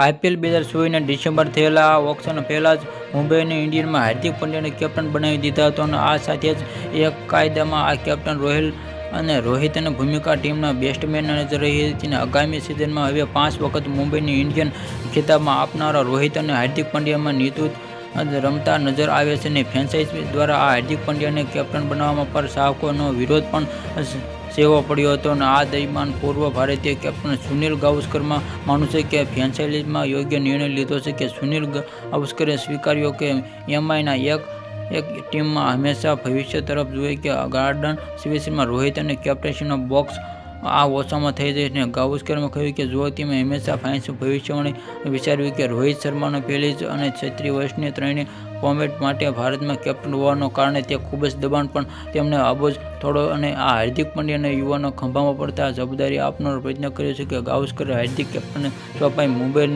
IPL 2024ના December થયેલા આ auction પહેલાં જ મુંબઈ ઇન્ડિયન્સમાં હાર્દિક પંડ્યાને કેપ્ટન બનાવી દીધા હતા અને આ સાથે જ એક કાયદામાં આ કેપ્ટન રોહિતની ભૂમિકા ટીમના બેસ્ટમેન નજર રહી હતી. આગામી સિઝનમાં હવે 5 વખત મુંબઈ ઇન્ડિયન્સ ખિતાબ આપનારા રોહિત અને હાર્દિક પંડ્યામાં નેતૃત્વ રમતા નજર આવે છે અને ફ્રેન્ચાઇઝી દ્વારા આ હાર્દિક પંડ્યાને કેપ્ટન બનાવવા પર ચાહકોનો વિરોધ પણ સેવો પડ્યો હતો અને આ દરમિયાન પૂર્વ ભારતીય કેપ્ટન સુનિલ ગાવસ્કરમાં માનવું છે કે ફ્રેન્ચાઇઝીમાં યોગ્ય નિર્ણય લીધો છે કે સુનિલ ગાવસ્કરે સ્વીકાર્યો કે એમઆઈના એક ટીમમાં હંમેશા ભવિષ્ય તરફ જુએ કે ગાર્ડન સિરીઝમાં રોહિત અને કેપ્ટનસીનો બોક્સ આ ઓછામાં થઈ જશે અને ગાવસ્કરે કહ્યું કે જો તેમે હંમેશા ફાઇનલ ભવિષ્યવાણી વિચાર્યું કે રોહિત શર્માનો પહેલી જ અને 36 વર્ષની ત્રણેય ફોર્મેટ માટે ભારતમાં કેપ્ટન હોવાના કારણે તે ખૂબ જ દબાણ પણ તેમને અબોજ થોડો અને આ હાર્દિક પંડ્યાને યુવાનો ખંભામાં પડતા જવાબદારી આપવાનો પ્રયત્ન કર્યો છે કે ગાવસ્કરે હાર્દિક કેપ્ટન સોંપાઈ મુંબઈને